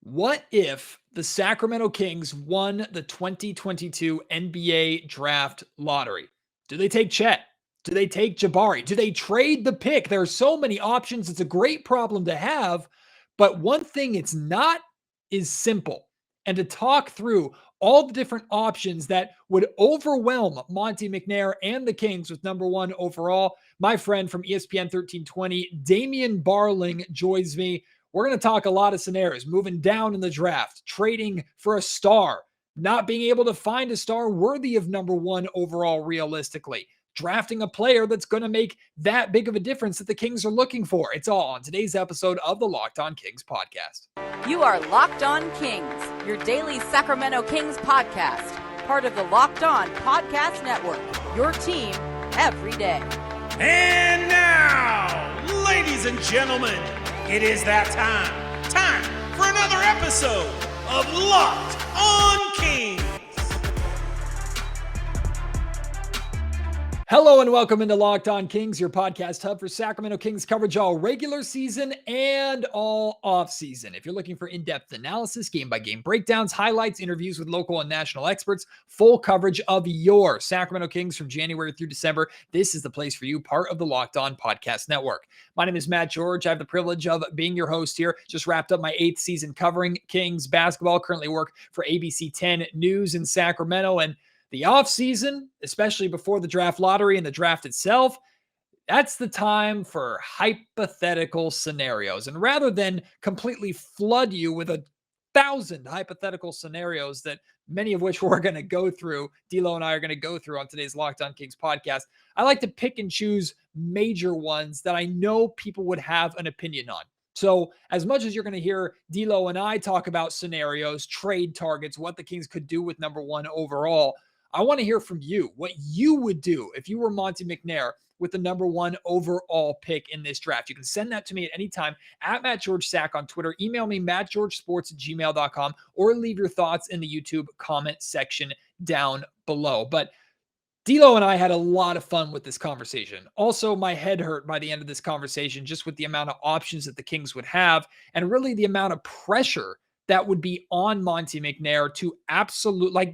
What if the Sacramento Kings won the 2022 NBA draft lottery? Do they take Chet? Do they take Jabari? Do they trade the pick? There are so many options. It's a great problem to have. But one thing it's not is simple. And to talk through all the different options that would overwhelm Monte McNair and the Kings with number one overall, my friend from ESPN 1320, Damien Barling, joins me. We're going to talk a lot of scenarios, moving down in the draft, trading for a star, not being able to find a star worthy of number one overall realistically, drafting a player that's going to make that big of a difference that the Kings are looking for. It's all on today's episode of the Locked On Kings podcast. You are Locked On Kings, your daily Sacramento Kings podcast, part of the Locked On Podcast Network, your team every day. And now, ladies and gentlemen, it is that time for another episode of Locked On Kings. Hello and welcome into Locked On Kings, your podcast hub for Sacramento Kings coverage all regular season and all off season. If you're looking for in-depth analysis, game-by-game breakdowns, highlights, interviews with local and national experts, full coverage of your Sacramento Kings from January through December, this is the place for you, part of the Locked On Podcast Network. My name is Matt George. I have the privilege of being your host here. Just wrapped up my 8th season covering Kings basketball. Currently work for ABC 10 News in Sacramento, and the offseason, especially before the draft lottery and the draft itself, that's the time for hypothetical scenarios. And rather than completely flood you with 1,000 hypothetical scenarios that many of which we're going to go through, D'Lo and I are going to go through on today's Locked On Kings podcast, I like to pick and choose major ones that I know people would have an opinion on. So as much as you're going to hear D'Lo and I talk about scenarios, trade targets, what the Kings could do with number one overall, I want to hear from you, what you would do if you were Monte McNair with the number one overall pick in this draft. You can send that to me at any time at MattGeorgeSack on Twitter. Email me, mattgeorgesports@gmail.com, or leave your thoughts in the YouTube comment section down below. But D'Lo and I had a lot of fun with this conversation. Also, my head hurt by the end of this conversation, just with the amount of options that the Kings would have, and really the amount of pressure that would be on Monte McNair to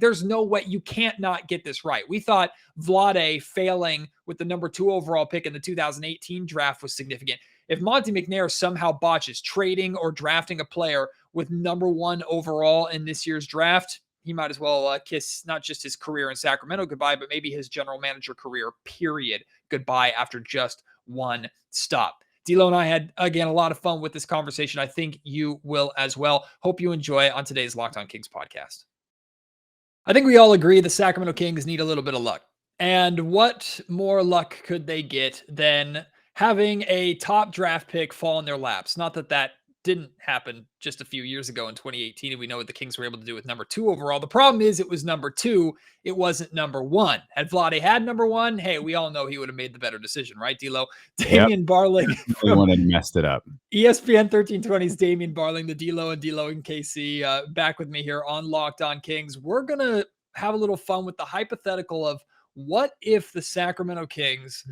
there's no way, you can't not get this right. We thought Vlade failing with the number 2 overall pick in the 2018 draft was significant. If Monte McNair somehow botches trading or drafting a player with number 1 overall in this year's draft, he might as well kiss not just his career in Sacramento goodbye, but maybe his general manager career, period, goodbye after just one stop. D'Lo and I had, again, a lot of fun with this conversation. I think you will as well. Hope you enjoy it on today's Locked On Kings podcast. I think we all agree the Sacramento Kings need a little bit of luck. And what more luck could they get than having a top draft pick fall in their laps? Not that that didn't happen just a few years ago in 2018, and we know what the Kings were able to do with number 2 overall. The problem is it was number 2. It wasn't number 1. Had Vlade had number 1, hey, we all know he would have made the better decision, right, D'Lo? Damien Barling. Everyone had messed it up. ESPN 1320's Damien Barling, the D'Lo and KC, back with me here on Locked On Kings. We're going to have a little fun with the hypothetical of what if the Sacramento Kings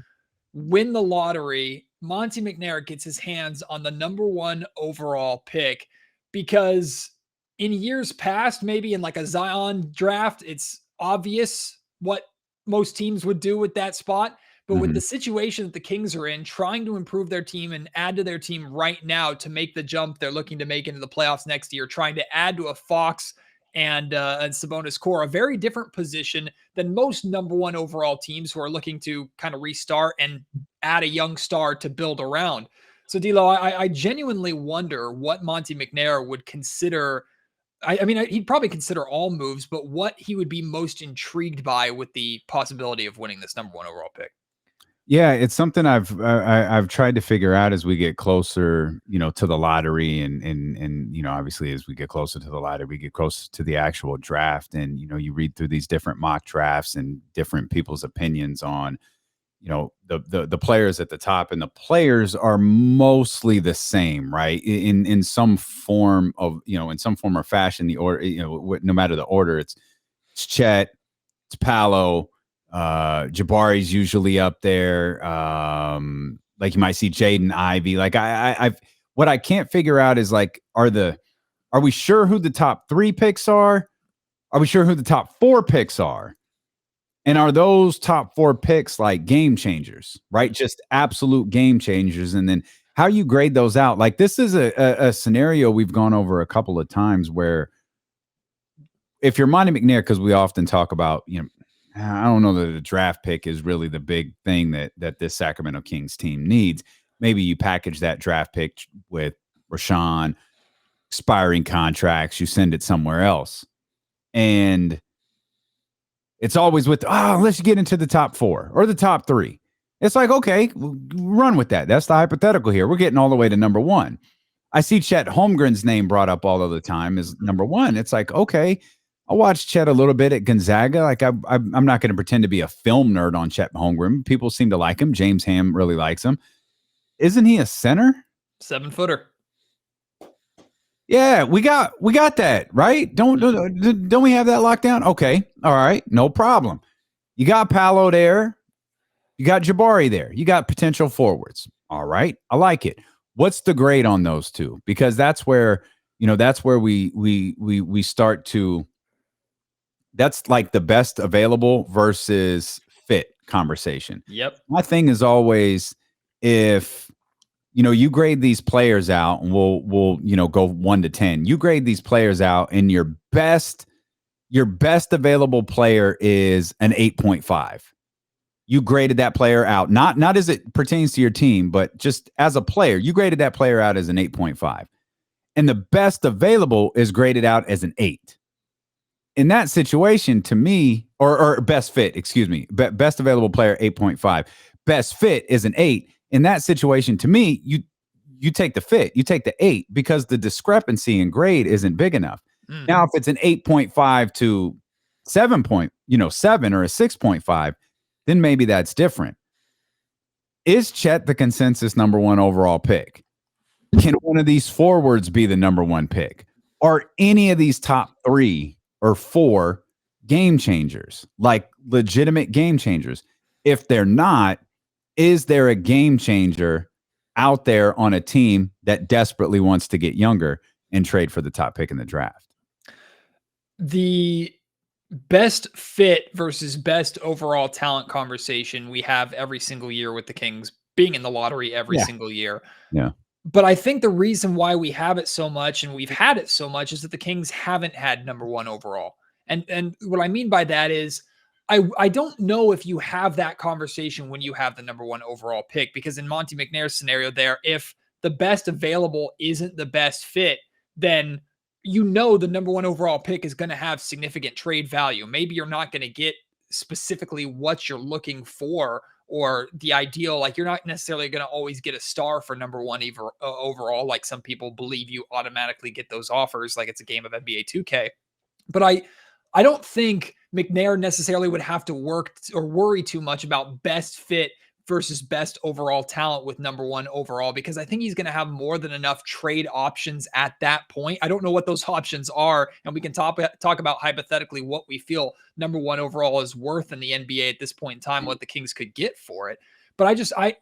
win the lottery, Monte McNair gets his hands on the number 1 overall pick, because in years past, maybe in like a Zion draft, it's obvious what most teams would do with that spot. But with the situation that the Kings are in, trying to improve their team and add to their team right now to make the jump they're looking to make into the playoffs next year, trying to add to a Fox and Sabonis core, a very different position than most number 1 overall teams who are looking to kind of restart and add a young star to build around. So D'Lo, I genuinely wonder what Monte McNair would consider. I mean, he'd probably consider all moves, but what he would be most intrigued by with the possibility of winning this number 1 overall pick. Yeah, it's something I've tried to figure out as we get closer, to the lottery, and obviously as we get closer to the lottery, we get closer to the actual draft, and you read through these different mock drafts and different people's opinions on, the players at the top, and the players are mostly the same, right? In some form of or fashion, the order, no matter the order, it's Chet, it's Paolo. Jabari's usually up there. Like you might see Jaden Ivey. Like what I can't figure out is, like, are the Are we sure who the top 3 picks are? Are we sure who the top 4 picks are? And are those top 4 picks like game changers, right? Just absolute game changers. And then how you grade those out? Like this is a scenario we've gone over a couple of times where if you're Monty McNair, because we often talk about, I don't know that a draft pick is really the big thing that this Sacramento Kings team needs. Maybe you package that draft pick with Rashawn, expiring contracts, you send it somewhere else. And it's always with, let's get into the top 4 or the top 3. It's like, okay, run with that. That's the hypothetical here. We're getting all the way to number 1. I see Chet Holmgren's name brought up all of the time as number 1. It's like, okay, I watched Chet a little bit at Gonzaga. Like I'm not going to pretend to be a film nerd on Chet Holmgren. People seem to like him. James Ham really likes him. Isn't he a center? 7-footer. Yeah, we got that, right? Don't we have that locked down? Okay. All right. No problem. You got Paolo there. You got Jabari there. You got potential forwards. All right. I like it. What's the grade on those two? Because that's where, we start to, that's like the best available versus fit conversation. Yep. My thing is always if, you grade these players out and we'll go 1 to 10. You grade these players out and your best available player is an 8.5. You graded that player out, not as it pertains to your team, but just as a player, you graded that player out as an 8.5. And the best available is graded out as an 8. In that situation, to me, or best fit, excuse me, best available player, 8.5. Best fit is an 8. In that situation, to me, you take the fit, you take the 8 because the discrepancy in grade isn't big enough. Now, if it's an 8.5 to 7 or a 6.5, then maybe that's different. Is Chet the consensus number 1 overall pick? Can one of these forwards be the number 1 pick? Are any of these top 3 or 4 game changers, like legitimate game changers? If they're not, is there a game changer out there on a team that desperately wants to get younger and trade for the top pick in the draft? The best fit versus best overall talent conversation we have every single year with the Kings being in the lottery every single year. Yeah. But I think the reason why we have it so much and we've had it so much is that the Kings haven't had number 1 overall. And what I mean by that is I don't know if you have that conversation when you have the number 1 overall pick, because in Monty McNair's scenario there, if the best available isn't the best fit, then the number 1 overall pick is going to have significant trade value. Maybe you're not going to get specifically what you're looking for or the ideal. Like you're not necessarily going to always get a star for number 1 overall. Like some people believe you automatically get those offers like it's a game of NBA 2K. But I don't think McNair necessarily would have to work or worry too much about best fit versus best overall talent with number 1 overall, because I think he's going to have more than enough trade options at that point. I don't know what those options are, and we can talk about hypothetically what we feel number 1 overall is worth in the NBA at this point in time, what the Kings could get for it. But I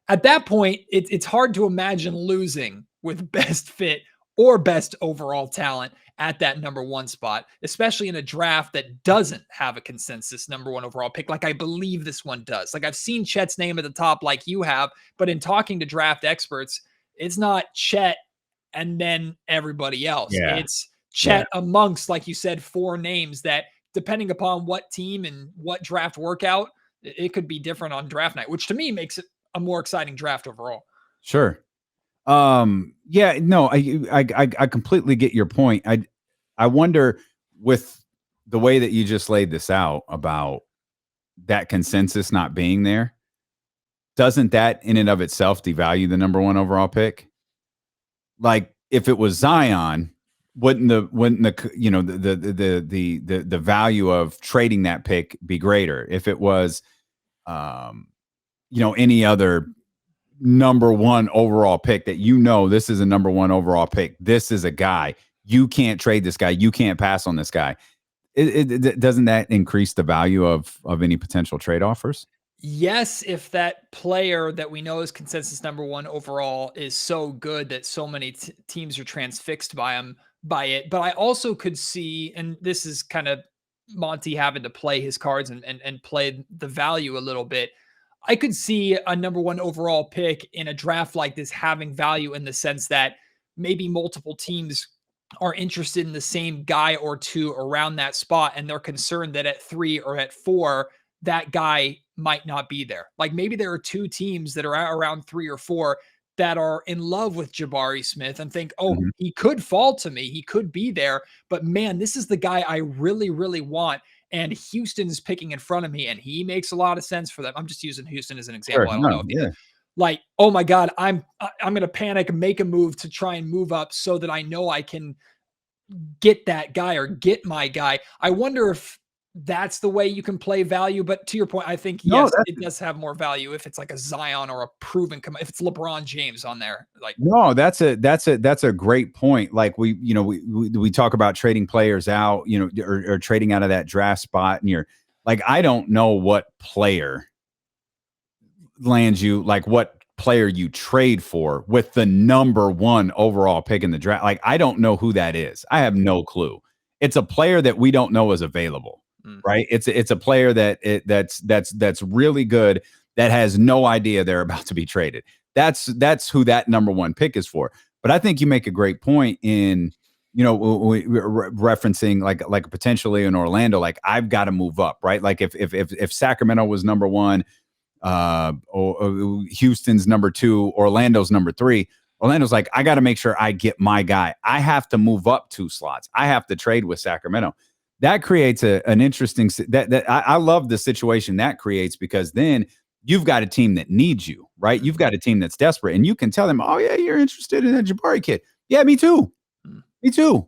at that point, it's hard to imagine losing with best fit or best overall talent at that number 1 spot, especially in a draft that doesn't have a consensus number 1 overall pick like I believe this one does. Like I've seen Chet's name at the top like you have, but in talking to draft experts, it's not Chet and then everybody else. Yeah. It's Chet amongst, like you said, 4 names that depending upon what team and what draft workout, it could be different on draft night, which to me makes it a more exciting draft overall. Sure. Yeah, no, I completely get your point. I wonder, with the way that you just laid this out about that consensus not being there, doesn't that in and of itself devalue the number 1 overall pick? Like if it was Zion, wouldn't the value of trading that pick be greater? If it was any other number 1 overall pick that this is a number 1 overall pick, this is a guy, you can't trade this guy, you can't pass on this guy, doesn't that increase the value of any potential trade offers? Yes, if that player that we know is consensus number 1 overall is so good that so many teams are transfixed by him. by it. But I also could see, and this is kind of Monty having to play his cards and play the value a little bit. I could see a number one overall pick in a draft like this having value in the sense that maybe multiple teams are interested in the same guy or two around that spot, and they're concerned that at 3 or at 4, that guy might not be there. Like maybe there are 2 teams that are at around 3 or 4 that are in love with Jabari Smith and think, oh, Mhm. he could fall to me. He could be there. But man, this is the guy I really, really want. And Houston's picking in front of me, and he makes a lot of sense for them. I'm just using Houston as an Sure. example. I don't No, know if yeah. like, oh my God, I'm gonna panic, make a move to try and move up so that I know I can get that guy or get my guy. I wonder if that's the way you can play value. But to your point, I think No, yes, it does have more value if it's like a Zion or a proven if it's LeBron James on there. Like, no, that's a great point. Like we talk about trading players out, or trading out of that draft spot, and you're like, I don't know what player lands you, like what player you trade for with the number one overall pick in the draft. Like, I don't know who that is. I have no clue. It's a player that we don't know is available, right? It's a player that's really good that has no idea they're about to be traded. That's who that number one pick is for. But I think you make a great point in, referencing like potentially in Orlando, like I've got to move up, right? Like if Sacramento was number one, or Houston's number 2, Orlando's number 3. Orlando's like, I got to make sure I get my guy. I have to move up 2 slots. I have to trade with Sacramento. That creates an interesting I love the situation that creates, because then you've got a team that needs you, right? You've got a team that's desperate, and you can tell them, oh yeah, you're interested in that Jabari kid. Yeah, me too. Me too.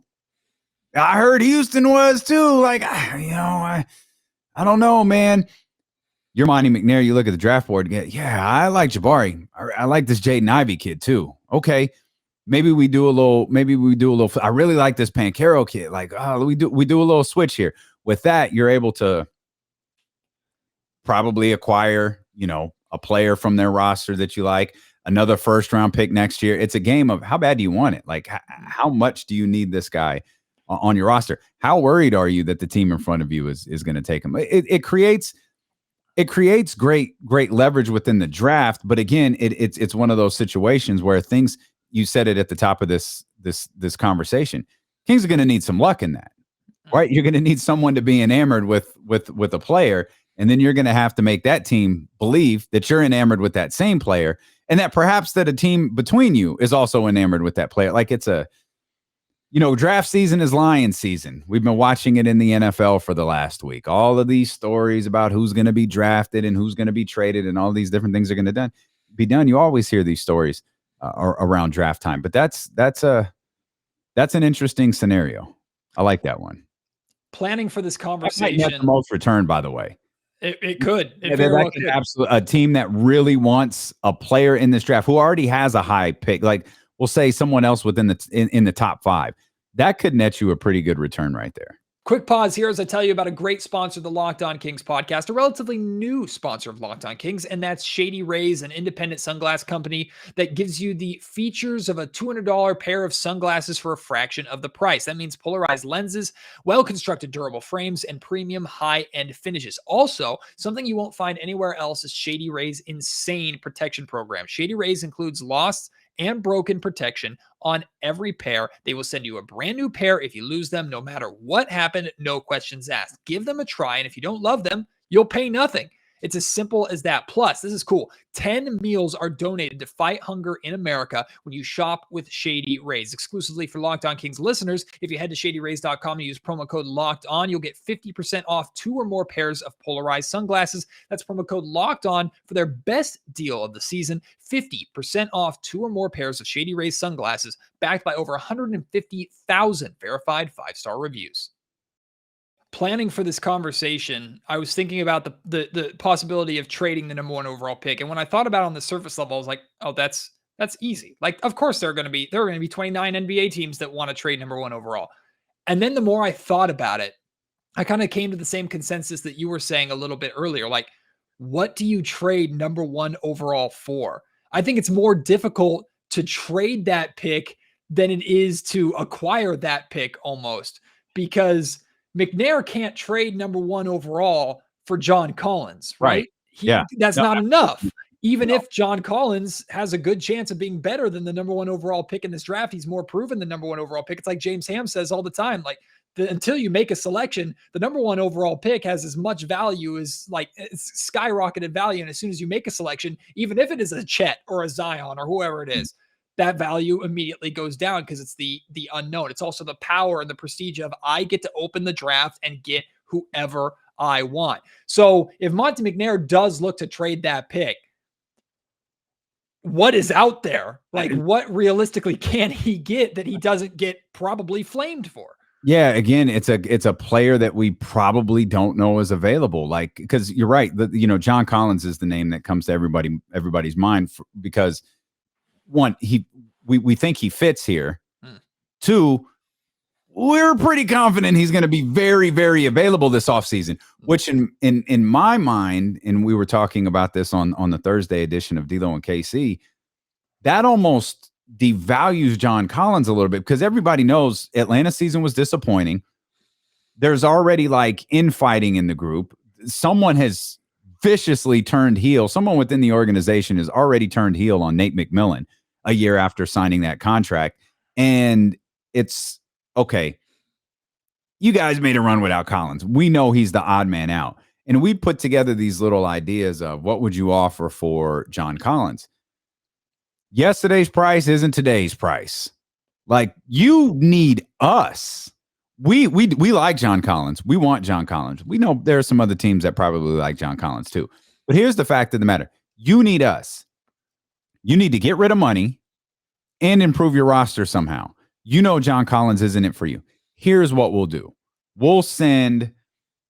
I heard Houston was too. Like, I don't know, man. You're Monty McNair. You look at the draft board. Yeah, I like Jabari. I like this Jaden Ivey kid too. Okay, maybe we do a little. I really like this Pancaro kid. Like, we do a little switch here. With that, you're able to probably acquire, a player from their roster that you like, another first round pick next year. It's a game of how bad do you want it? Like, how much do you need this guy on your roster? How worried are you that the team in front of you is going to take him? It creates great leverage within the draft. But again, it's one of those situations where things, you said it at the top of this conversation, Kings are going to need some luck in that, right? You're going to need someone to be enamored with a player, and then you're going to have to make that team believe that you're enamored with that same player, and that perhaps that a team between you is also enamored with that player. Like, it's a, draft season is lion season. We've been watching it in the NFL for the last week. All of these stories about who's going to be drafted and who's going to be traded and all these different things are going to be done. You always hear these stories around draft time, but that's an interesting scenario. I like that one. Planning for this That might conversation. net the most return, by the way. It could. It Yeah, very well can could. absolutely, a team that really wants a player in this draft who already has a high pick, like we'll say someone else within in the top 5, that could net you a pretty good return right there. Quick pause here as I tell you about a great sponsor of the Locked On Kings podcast, a relatively new sponsor of Locked On Kings, and that's Shady Rays, an independent sunglass company that gives you the features of a $200 pair of sunglasses for a fraction of the price. That means polarized lenses, well-constructed durable frames, and premium high-end finishes. Also, something you won't find anywhere else is Shady Rays' insane protection program. Shady Rays includes lost and broken protection on every pair. They will send you a brand new pair if you lose them, no matter what happened, no questions asked. Give them a try, and if you don't love them, you'll pay nothing. It's as simple as that. Plus, this is cool. 10 meals are donated to fight hunger in America when you shop with Shady Rays. Exclusively for Locked On Kings listeners, if you head to shadyrays.com and use promo code Locked On, you'll get 50% off 2 or more pairs of polarized sunglasses. That's promo code Locked On for their best deal of the season. 50% off 2 or more pairs of Shady Rays sunglasses, backed by over 150,000 verified 5-star reviews. Planning for this conversation, I was thinking about the possibility of trading the number 1 overall pick. And when I thought about it on the surface level, I was like, oh, that's easy. Like, of course there are going to be 29 NBA teams that want to trade number 1 overall. And then the more I thought about it, I kind of came to the same consensus that you were saying a little bit earlier. Like, what do you trade number 1 overall for? I think it's more difficult to trade that pick than it is to acquire that pick almost, because McNair can't trade number 1 overall for John Collins, right? Yeah. That's No, not enough. Even No. if John Collins has a good chance of being better than the number 1 overall pick in this draft, he's more proven the number 1 overall pick. It's like James Ham says all the time, like until you make a selection, the number 1 overall pick has as much value as like it's skyrocketed value. And as soon as you make a selection, even if it is a Chet or a Zion or whoever it is, that value immediately goes down because it's the unknown. It's also the power and the prestige of I get to open the draft and get whoever I want. So if Monte McNair does look to trade that pick, what is out there? Like, what realistically can he get that he doesn't get probably flamed for? Yeah, again, it's a player that we probably don't know is available. Like, because you're right, John Collins is the name that comes to everybody's mind because one, we think he fits here. Two, we're pretty confident he's going to be very, very available this offseason, which in my mind, and we were talking about this on the Thursday edition of D'Lo and KC, that almost devalues John Collins a little bit because everybody knows Atlanta season was disappointing. There's already like infighting in the group. Someone has viciously turned heel. Someone within the organization has already turned heel on Nate McMillan a year after signing that contract. And it's okay. You guys made a run without Collins. We know he's the odd man out. And we put together these little ideas of what would you offer for John Collins? Yesterday's price isn't today's price. Like, you need us. We like John Collins. We want John Collins. We know there are some other teams that probably like John Collins too. But here's the fact of the matter. You need us. You need to get rid of money and improve your roster somehow. You know John Collins isn't it for you. Here's what we'll do. We'll send,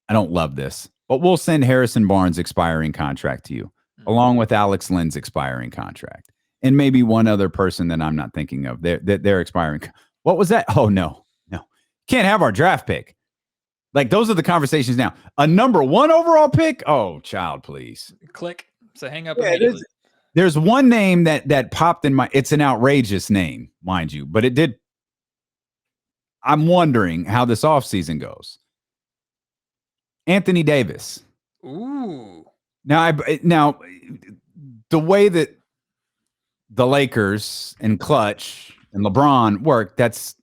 I don't love this, but we'll send Harrison Barnes' expiring contract to you, along with Alex Lynn's expiring contract. And maybe one other person that I'm not thinking of. They're expiring. What was that? Oh, no. Can't have our draft pick. Like, those are the conversations now. A number 1 overall pick? Oh, child, please. Click. So hang up immediately. There's one name that popped in my, it's an outrageous name, mind you, but it did. I'm wondering how this offseason goes. Anthony Davis. Ooh. Now, the way that the Lakers and Clutch and LeBron work, that's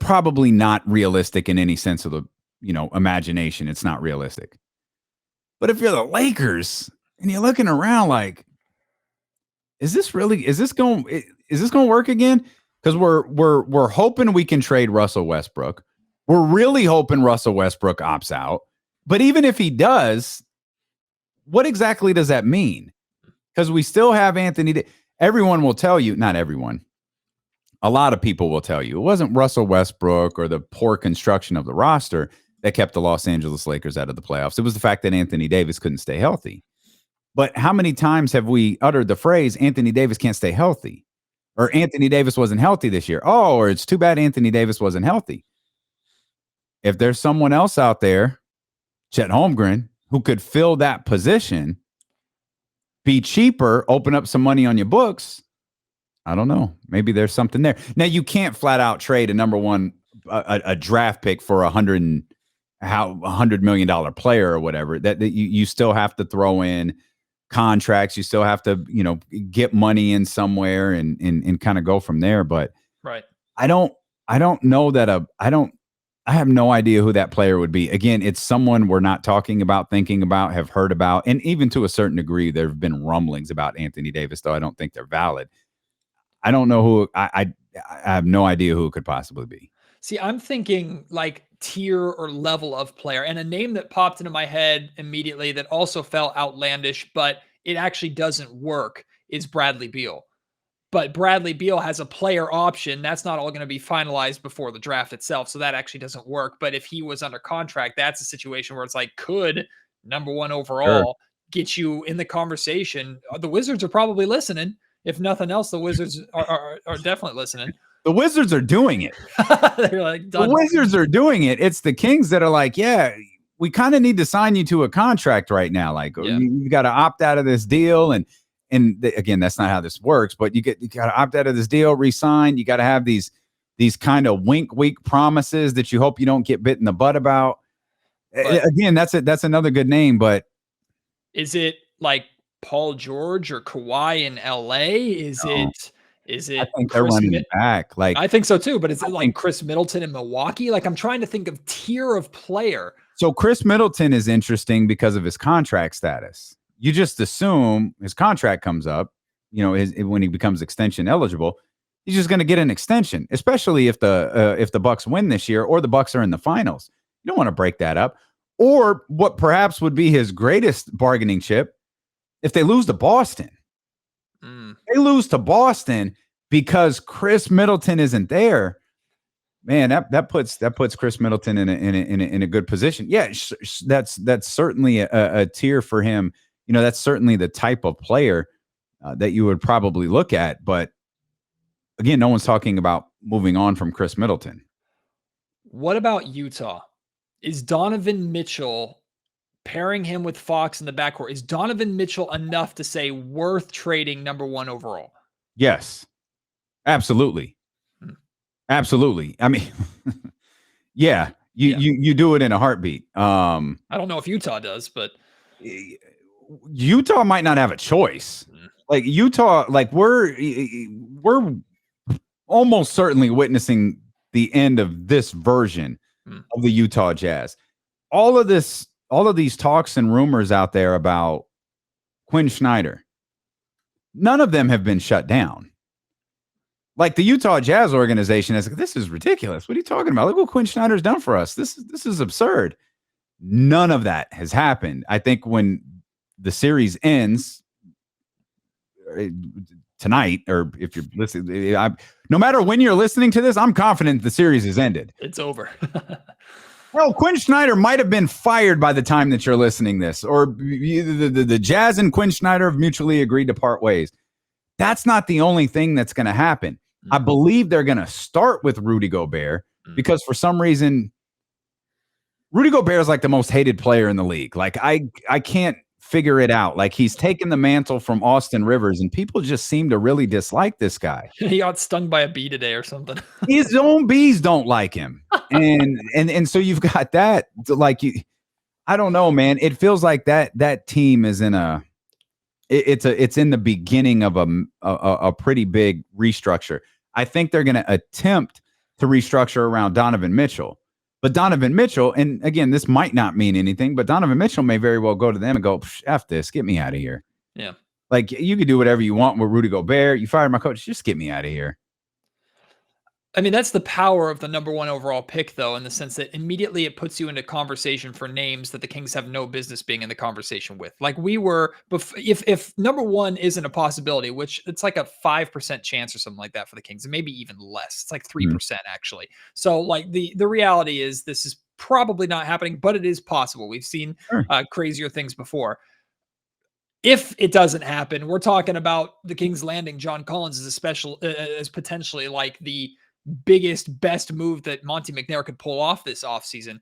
probably not realistic in any sense of the, imagination. It's not realistic. But if you're the Lakers and you're looking around like, is this going to work again? Because we're hoping we can trade Russell Westbrook. We're really hoping Russell Westbrook opts out. But even if he does, what exactly does that mean? Because we still have Anthony. Everyone will tell you, not everyone, a lot of people will tell you, it wasn't Russell Westbrook or the poor construction of the roster that kept the Los Angeles Lakers out of the playoffs. It was the fact that Anthony Davis couldn't stay healthy. But how many times have we uttered the phrase, Anthony Davis can't stay healthy? Or Anthony Davis wasn't healthy this year. Oh, or it's too bad Anthony Davis wasn't healthy. If there's someone else out there, Chet Holmgren, who could fill that position, be cheaper, open up some money on your books, I don't know. Maybe there's something there. Now, you can't flat out trade a number 1, a draft pick for $100 million player or whatever. That you still have to throw in contracts. You still have to, get money in somewhere and kind of go from there. But right. I don't know that I have no idea who that player would be. Again, it's someone we're not talking about, thinking about, have heard about. And even to a certain degree, there have been rumblings about Anthony Davis, though I don't think they're valid. I don't know who I have no idea who it could possibly be. See, I'm thinking like tier or level of player, and a name that popped into my head immediately that also felt outlandish, but it actually doesn't work is Bradley Beal. But Bradley Beal has a player option. That's not all going to be finalized before the draft itself. So that actually doesn't work. But if he was under contract, that's a situation where it's like, could number 1 overall get you in the conversation? The Wizards are probably listening. If nothing else, the Wizards are definitely listening. The Wizards are doing it. They're like, done. The Wizards are doing it. It's the Kings that are like, yeah, we kind of need to sign you to a contract right now. Like, you got to opt out of this deal. And again, that's not how this works, but you got to opt out of this deal, resign. You got to have these kind of wink promises that you hope you don't get bit in the butt about. But, again, that's another good name, but is it like Paul George or Kawhi in LA? Is it I think they're running it back. Like, I think so too, but is it like Chris Middleton in Milwaukee? Like, I'm trying to think of tier of player. So Chris Middleton is interesting because of his contract status. You just assume his contract comes up, when he becomes extension eligible, he's just going to get an extension, especially if the Bucks win this year or the Bucks are in the finals. You don't want to break that up. Or what perhaps would be his greatest bargaining chip, if they lose to Boston. They lose to Boston because Chris Middleton isn't there. Man, that puts Chris Middleton in a good position. Yeah, that's certainly a tier for him. That's certainly the type of player that you would probably look at. But again, no one's talking about moving on from Chris Middleton. What about Utah? Is Donovan Mitchell, pairing him with Fox in the backcourt, is Donovan Mitchell enough to say worth trading number 1 overall? Yes, absolutely. Absolutely. I mean, yeah, you do it in a heartbeat. I don't know if Utah does, but Utah might not have a choice. Like Utah, like we're almost certainly witnessing the end of this version of the Utah Jazz. All of these talks and rumors out there about Quinn Snyder, none of them have been shut down. Like the Utah Jazz organization is like, this is ridiculous. What are you talking about? Look what Quinn Snyder's done for us. This is absurd. None of that has happened. I think when the series ends tonight, or if you're listening, no matter when you're listening to this, I'm confident the series is ended. It's over. Well, Quinn Snyder might have been fired by the time that you're listening this, or the Jazz and Quinn Snyder have mutually agreed to part ways. That's not the only thing that's going to happen. I believe they're going to start with Rudy Gobert because for some reason, Rudy Gobert is like the most hated player in the league. Like I can't figure it out. Like he's taken the mantle from Austin Rivers and people just seem to really dislike this guy. He got stung by a bee today or something. His own bees don't like him. And so you've got that, like, I don't know, man. It feels like that team is in it's in the beginning of a pretty big restructure. I think they're going to attempt to restructure around Donovan Mitchell. But Donovan Mitchell, and again, this might not mean anything, but Donovan Mitchell may very well go to them and go, F this, get me out of here. Yeah. Like, you could do whatever you want with Rudy Gobert. You fired my coach, just get me out of here. I mean, that's the power of the number 1 overall pick, though, in the sense that immediately it puts you into conversation for names that the Kings have no business being in the conversation with. Like we were, if number 1 isn't a possibility, which it's like a 5% chance or something like that for the Kings, and maybe even less. It's like 3% actually. So like the reality is this is probably not happening, but it is possible. We've seen crazier things before. If it doesn't happen, we're talking about the Kings landing John Collins as potentially like the biggest, best move that Monty McNair could pull off this offseason.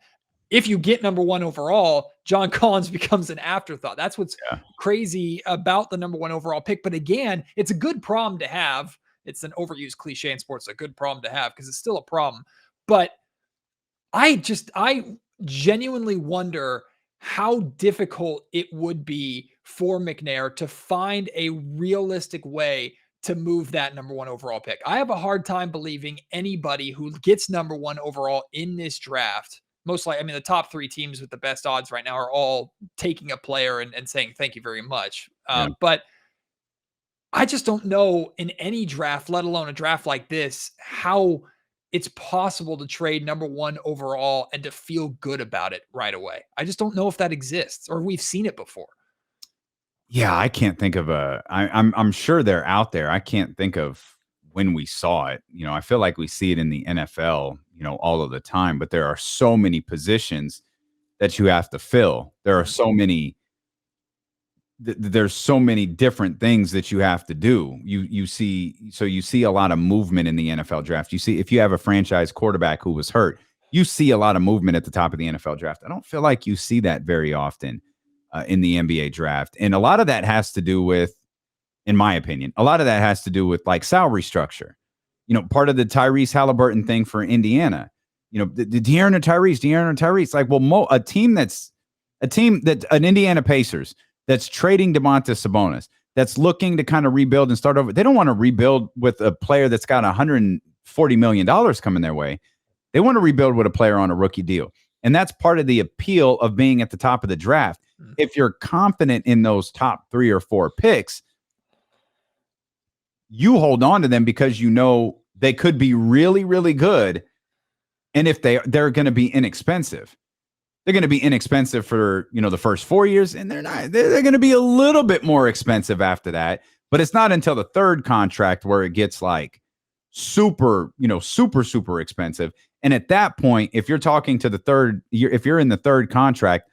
If you get number 1 overall, John Collins becomes an afterthought. That's what's crazy about the number 1 overall pick. But again, it's a good problem to have. It's an overused cliche in sports, a good problem to have because it's still a problem. But I genuinely wonder how difficult it would be for McNair to find a realistic way to move that number 1 overall pick. I have a hard time believing anybody who gets number 1 overall in this draft, most likely, I mean, the top 3 teams with the best odds right now are all taking a player and saying, thank you very much. But I just don't know in any draft, let alone a draft like this, how it's possible to trade number 1 overall and to feel good about it right away. I just don't know if that exists or we've seen it before. Yeah, I can't think of I'm sure they're out there. I can't think of when we saw it. I feel like we see it in the NFL, all of the time, but there are so many positions that you have to fill. There are so many there's so many different things that you have to do. You see a lot of movement in the NFL draft. You see, if you have a franchise quarterback who was hurt, you see a lot of movement at the top of the NFL draft. I don't feel like you see that very often in the NBA draft. And a lot of that has to do with in my opinion. A lot of that has to do with like salary structure. Part of the Tyrese Halliburton thing for Indiana. The De'Aaron or Tyrese. Like, well, an Indiana Pacers that's trading DeMontis Sabonis, that's looking to kind of rebuild and start over. They don't want to rebuild with a player that's got $140 million coming their way. They want to rebuild with a player on a rookie deal. And that's part of the appeal of being at the top of the draft. If you're confident in those top 3 or 4 picks, you hold on to them because they could be really, really good. And if they're going to be inexpensive. They're going to be inexpensive for, the first 4 years, and they're going to be a little bit more expensive after that. But it's not until the third contract where it gets like super expensive. And at that point, if you're talking to if you're in the third contract,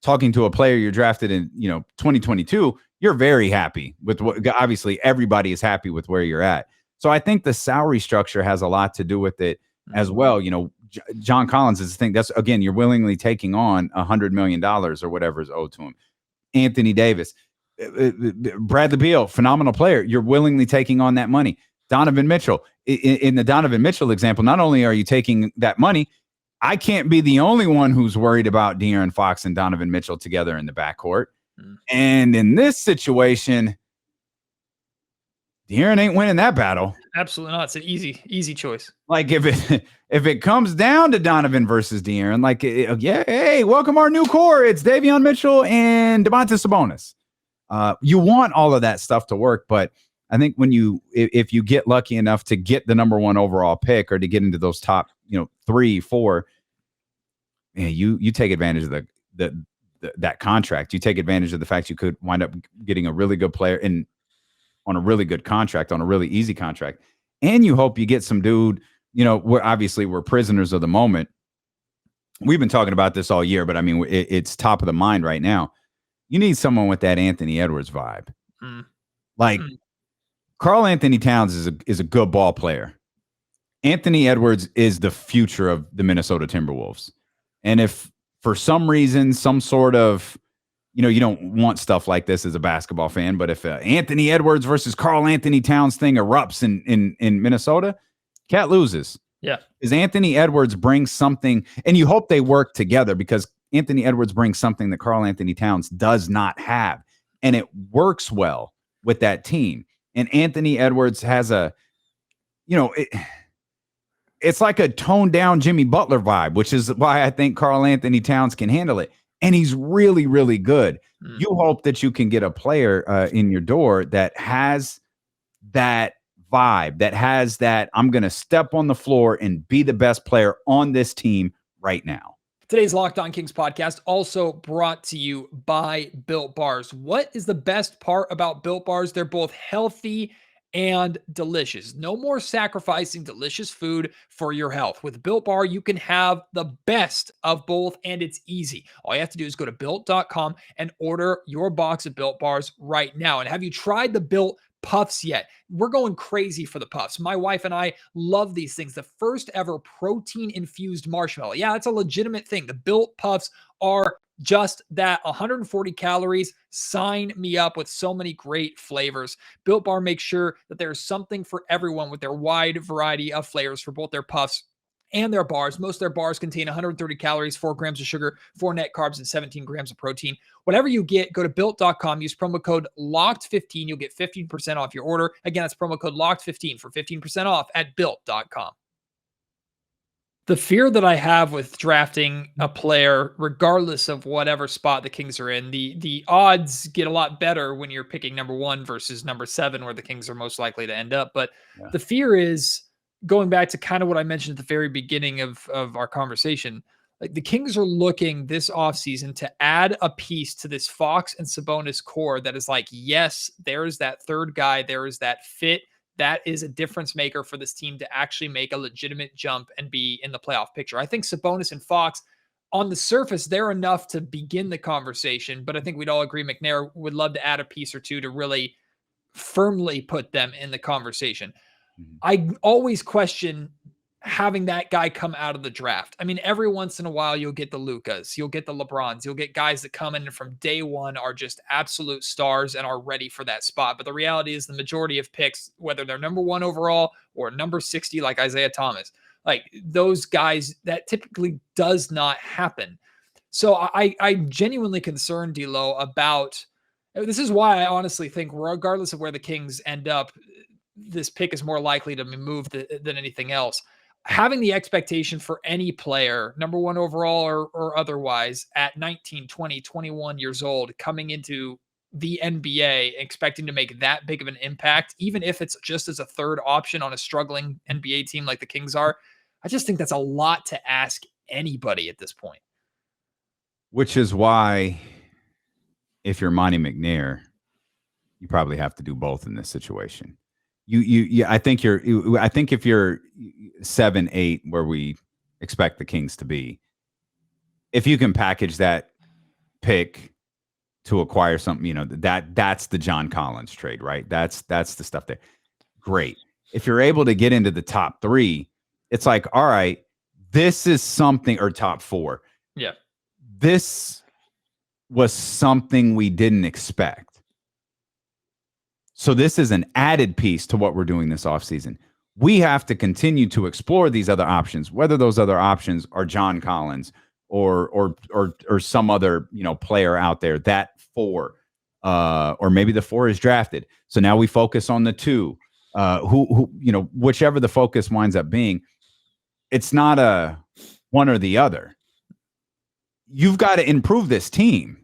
talking to a player you're drafted in, 2022, you're very happy with obviously everybody is happy with where you're at. So I think the salary structure has a lot to do with it as well. John Collins is the thing. That's, again, you're willingly taking on $100 million or whatever is owed to him. Anthony Davis, Bradley Beal, phenomenal player. You're willingly taking on that money. Donovan Mitchell, in the Donovan Mitchell example, not only are you taking that money, I can't be the only one who's worried about De'Aaron Fox and Donovan Mitchell together in the backcourt. And in this situation, De'Aaron ain't winning that battle. Absolutely not. It's an easy choice. Like if it comes down to Donovan versus De'Aaron, like, hey, welcome our new core. It's Davion Mitchell and Domantas Sabonis. You want all of that stuff to work, but I think if you get lucky enough to get the number 1 overall pick or to get into those top, 3, 4, you take advantage of that contract. You take advantage of the fact you could wind up getting a really good player on a really good contract, on a really easy contract. And you hope you get some dude, we're prisoners of the moment. We've been talking about this all year, but I mean, it's top of the mind right now. You need someone with that Anthony Edwards vibe. Karl Anthony Towns is a good ball player. Anthony Edwards is the future of the Minnesota Timberwolves. And if for some reason, some sort of, you don't want stuff like this as a basketball fan, but if Anthony Edwards versus Karl Anthony Towns thing erupts in Minnesota, Cat loses. Yeah. Because Anthony Edwards brings something, and you hope they work together because Anthony Edwards brings something that Karl Anthony Towns does not have. And it works well with that team. And Anthony Edwards has it's like a toned down Jimmy Butler vibe, which is why I think Karl Anthony Towns can handle it. And he's really, really good. You hope that you can get a player in your door that has that vibe, that has that I'm going to step on the floor and be the best player on this team right now. Today's Locked On Kings podcast also brought to you by Built Bars. What is the best part about Built Bars? They're both healthy and delicious. No more sacrificing delicious food for your health. With Built Bar, you can have the best of both, and it's easy. All you have to do is go to Built.com and order your box of Built Bars right now. And have you tried the Built Puffs yet? We're going crazy for the Puffs. My wife and I love these things. The first ever protein-infused marshmallow. Yeah, it's a legitimate thing. The Built Puffs are just that. 140 calories. Sign me up with so many great flavors. Built Bar makes sure that there's something for everyone with their wide variety of flavors for both their puffs and their bars. Most of their bars contain 130 calories, 4 grams of sugar, 4 net carbs, and 17 grams of protein. Whatever you get, go to Built.com. Use promo code LOCKED15. You'll get 15% off your order. Again, that's promo code LOCKED15 for 15% off at Built.com. The fear that I have with drafting a player, regardless of whatever spot the Kings are in, the odds get a lot better when you're picking number 1 versus number 7, where the Kings are most likely to end up. But the fear is, going back to kind of what I mentioned at the very beginning of our conversation, like the Kings are looking this offseason to add a piece to this Fox and Sabonis core that is like, yes, there's that third guy, there is that fit. That is a difference maker for this team to actually make a legitimate jump and be in the playoff picture. I think Sabonis and Fox, on the surface, they're enough to begin the conversation, but I think we'd all agree McNair would love to add a piece or two to really firmly put them in the conversation. I always question having that guy come out of the draft. I mean, every once in a while, you'll get the Lucas, you'll get the LeBrons, you'll get guys that come in and from day one are just absolute stars and are ready for that spot. But the reality is the majority of picks, whether they're number 1 overall or number 60, like Isaiah Thomas, like those guys, that typically does not happen. So I'm genuinely concerned, D'Lo, about this. Is why I honestly think, regardless of where the Kings end up, this pick is more likely to be moved than anything else. Having the expectation for any player, number 1 overall or otherwise, at 19, 20, 21 years old, coming into the NBA, expecting to make that big of an impact, even if it's just as a third option on a struggling NBA team like the Kings are, I just think that's a lot to ask anybody at this point. Which is why, if you're Monty McNair, you probably have to do both in this situation. I think if you're 7-8, where we expect the Kings to be, if you can package that pick to acquire something, that's the John Collins trade, right? That's the stuff there. Great. If you're able to get into the top 3, it's like, all right, this is something, or top 4. Yeah. This was something we didn't expect. So this is an added piece to what we're doing this offseason. We have to continue to explore these other options, whether those other options are John Collins or some other, player out there, that 4, or maybe the 4 is drafted. So now we focus on the 2, who whichever the focus winds up being. It's not a one or the other. You've got to improve this team.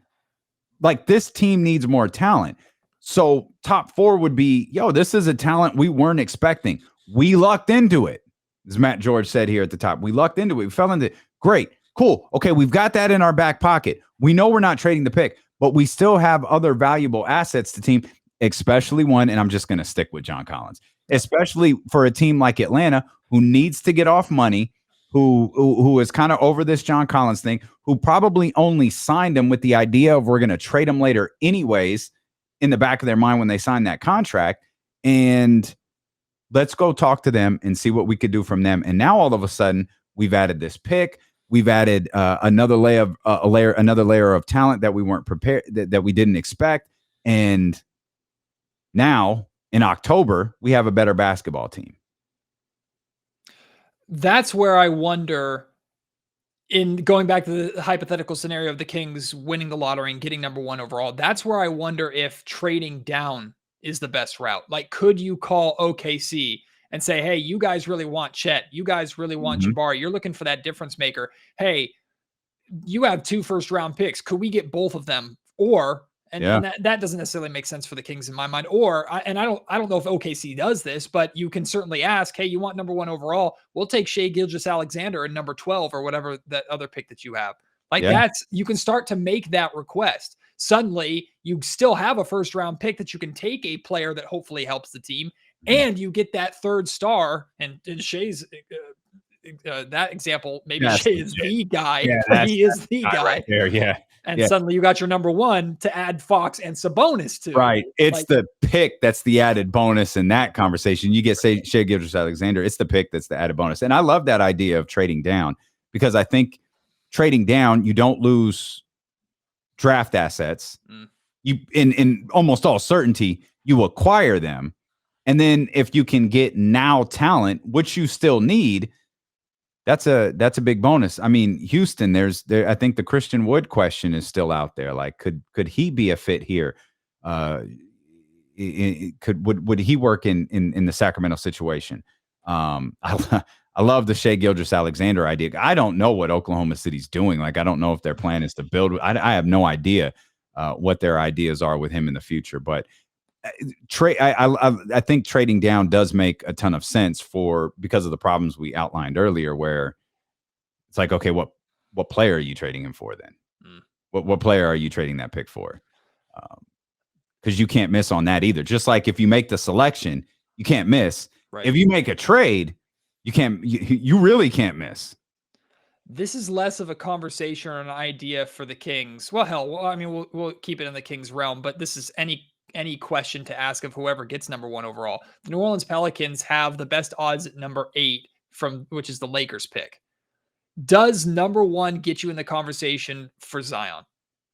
Like, this team needs more talent. So top 4 would be, this is a talent we weren't expecting. We lucked into it. As Matt George said here at the top, we lucked into it. We fell into it. Great. Cool. Okay. We've got that in our back pocket. We know we're not trading the pick, but we still have other valuable assets to team, especially one. And I'm just going to stick with John Collins, especially for a team like Atlanta, who needs to get off money, who is kind of over this John Collins thing, who probably only signed him with the idea of we're going to trade him later anyways, in the back of their mind when they signed that contract. And let's go talk to them and see what we could do from them. And now all of a sudden we've added this pick. We've added another layer of talent that we weren't prepared, that we didn't expect. And now in October, we have a better basketball team. That's where I wonder, in going back to the hypothetical scenario of the Kings winning the lottery and getting number 1 overall, that's where I wonder if trading down is the best route. Like, could you call OKC and say, hey, you guys really want Chet. You guys really want Jabari. You're looking for that difference maker. Hey, you have 2 first-round picks. Could we get both of them? Or, and that doesn't necessarily make sense for the Kings in my mind. Or, I don't know if OKC does this, but you can certainly ask, hey, you want number 1 overall? We'll take Shai Gilgeous-Alexander at number 12 or whatever that other pick that you have. Like, you can start to make that request. Suddenly, you still have a first-round pick that you can take a player that hopefully helps the team, and you get that 3rd star. And Shai's that example, maybe Shai is the guy. He is the guy right there. And suddenly you got your number 1 to add Fox and Sabonis to. Right. It's the pick that's the added bonus in that conversation. You get Shai Gilgeous-Alexander. It's the pick that's the added bonus. And I love that idea of trading down, because I think trading down, you don't lose draft assets. You, in almost all certainty, you acquire them. And then if you can get now talent, which you still need, that's a big bonus. I mean, Houston, I think the Christian Wood question is still out there. Like, could he be a fit here? Would he work in the Sacramento situation? I love the Shai Gilgeous-Alexander idea. I don't know what Oklahoma City's doing. Like, I don't know if their plan is to build. I have no idea what their ideas are with him in the future. But I think trading down does make a ton of sense because of the problems we outlined earlier, where it's like, okay, what player are you trading him for then? What player are you trading that pick for? Because you can't miss on that either. Just like if you make the selection, you can't miss. Right. If you make a trade, you really can't miss. This is less of a conversation or an idea for the Kings. Well, hell, I mean, we'll keep it in the Kings realm, but this is any question to ask of whoever gets number 1 overall. The New Orleans Pelicans have the best odds at number 8 which is the Lakers pick. Does number 1 get you in the conversation for Zion?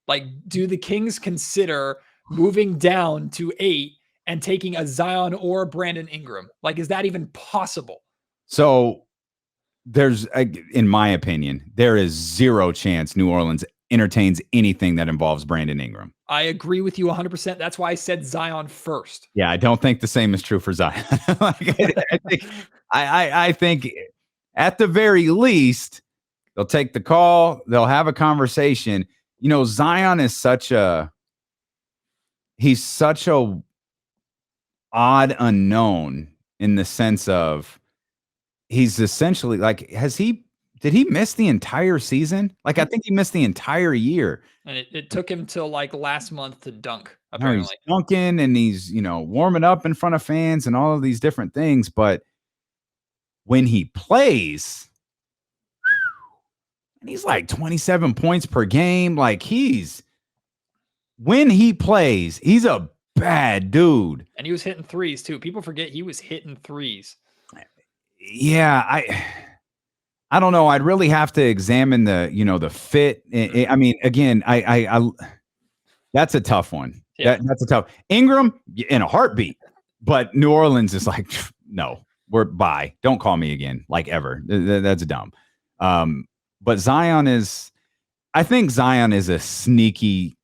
Like, do the Kings consider moving down to 8 and taking a Zion or Brandon Ingram? Like, is that even possible? So there's, in my opinion, there is zero chance New Orleans entertains anything that involves Brandon Ingram. I agree with you 100%. That's why I said Zion first. Yeah, I don't think the same is true for Zion. I think at the very least, they'll take the call. They'll have a conversation. Zion is he's such a odd unknown in the sense of he's essentially like, did he miss the entire season? Like, I think he missed the entire year. And it took him till like last month to dunk, Apparently. apparently. He's dunking and he's, warming up in front of fans and all of these different things. But when he plays, and he's like 27 points per game. Like, when he plays, he's a bad dude. And he was hitting threes too. People forget he was hitting threes. Yeah, I don't know. I'd really have to examine the fit. I mean, again, I that's a tough one. Yeah. That's a tough. Ingram in a heartbeat, but New Orleans is like, no, we're bye. Don't call me again, like ever. That's dumb. But I think Zion is a sneaky,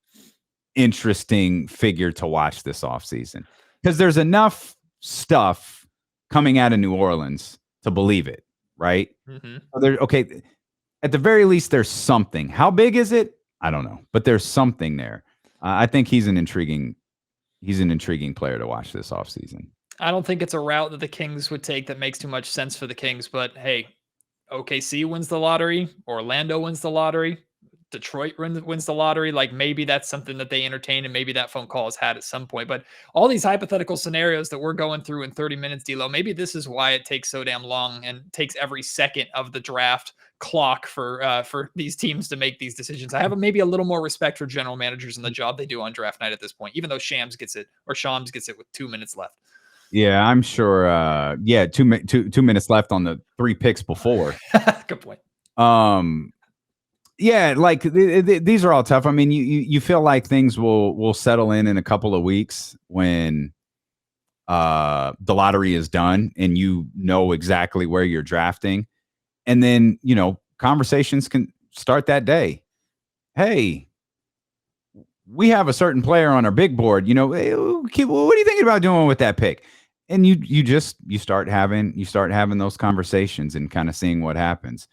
interesting figure to watch this offseason because there's enough stuff coming out of New Orleans to believe it, right? Mm-hmm. Okay, at the very least, there's something. How big is it? I don't know, but there's something there. I think he's an intriguing player to watch this offseason. I don't think it's a route that the Kings would take that makes too much sense for the Kings, but hey, OKC wins the lottery, Orlando wins the lottery, Detroit wins the lottery. Like, maybe that's something that they entertain, and maybe that phone call is had at some point. But all these hypothetical scenarios that we're going through in 30 minutes, D'Lo, maybe this is why it takes so damn long and takes every second of the draft clock for these teams to make these decisions. I have maybe a little more respect for general managers and the job they do on draft night at this point, even though Shams gets it with 2 minutes left. Yeah, I'm sure. 2 minutes left on the 3 picks before. Good point. Yeah, like these are all tough. I mean, you feel like things will settle in a couple of weeks when the lottery is done and you know exactly where you're drafting, and then conversations can start that day. Hey, we have a certain player on our big board. Hey, what are you thinking about doing with that pick? And you start having those conversations and kind of seeing what happens.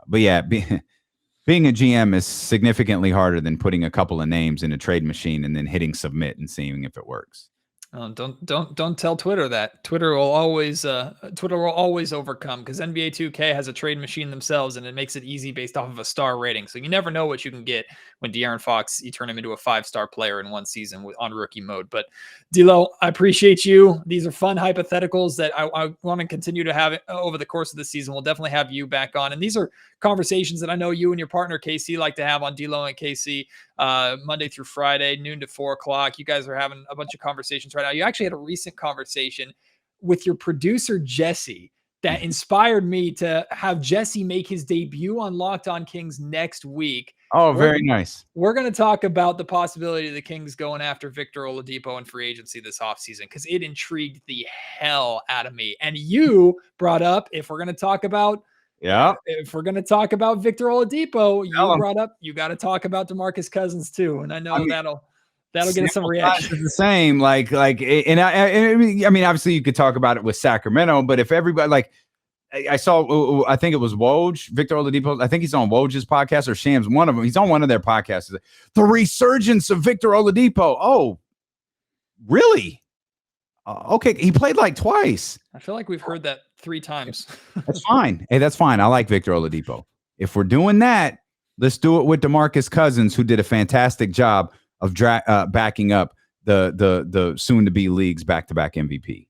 But yeah, being a GM is significantly harder than putting a couple of names in a trade machine and then hitting submit and seeing if it works. Don't tell Twitter that. Twitter will always overcome, because NBA 2K has a trade machine themselves, and it makes it easy based off of a star rating. So you never know what you can get when De'Aaron Fox, you turn him into a 5-star player in one season on rookie mode. But D'Lo, I appreciate you. These are fun hypotheticals that I want to continue to have over the course of the season. We'll definitely have you back on, and these are conversations that I know you and your partner KC like to have on D'Lo and KC Monday through Friday, noon to 4 o'clock. You guys are having a bunch of conversations right now. You actually had a recent conversation with your producer, Jesse, that inspired me to have Jesse make his debut on Locked On Kings next week. Oh, very nice. We're going to talk about the possibility of the Kings going after Victor Oladipo in free agency this offseason, because it intrigued the hell out of me. And you brought up, if we're going to talk about Victor Oladipo, brought up, you got to talk about DeMarcus Cousins too. And I know that'll get us some reaction. The same, and I mean, obviously you could talk about it with Sacramento, but if everybody, I saw, I think it was Woj, Victor Oladipo. I think he's on Woj's podcast or Shams, one of them. He's on one of their podcasts. The resurgence of Victor Oladipo. Oh, really? Okay, he played like twice. I feel like we've heard that 3 times. That's fine. Hey, that's fine. I like Victor Oladipo. If we're doing that, let's do it with DeMarcus Cousins, who did a fantastic job of backing up the soon-to-be league's back-to-back MVP.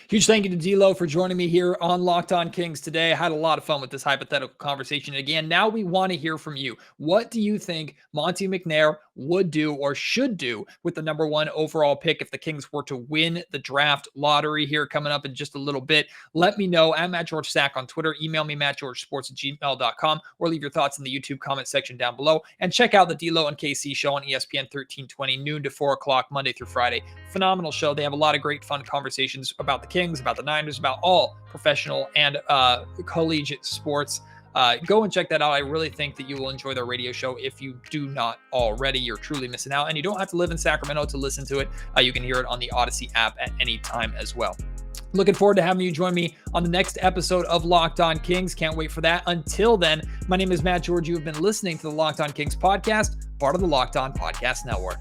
Huge thank you to D'Lo for joining me here on Locked On Kings today. I had a lot of fun with this hypothetical conversation. Again, now we want to hear from you. What do you think Monte McNair would do or should do with the number 1 overall pick if the Kings were to win the draft lottery here coming up in just a little bit. Let me know. I'm at George Sack on Twitter. Email me, mattgeorgesports@gmail.com, or leave your thoughts in the YouTube comment section down below. And check out the D-Lo and KC show on ESPN 1320, noon to 4 o'clock, Monday through Friday. Phenomenal show. They have a lot of great fun conversations about the Kings, about the Niners, about all professional and collegiate sports. Go and check that out. I really think that you will enjoy their radio show. If you do not already, you're truly missing out. And you don't have to live in Sacramento to listen to it. You can hear it on the Odyssey app at any time as well. Looking forward to having you join me on the next episode of Locked On Kings. Can't wait for that. Until then, my name is Matt George. You have been listening to the Locked On Kings podcast, part of the Locked On Podcast Network.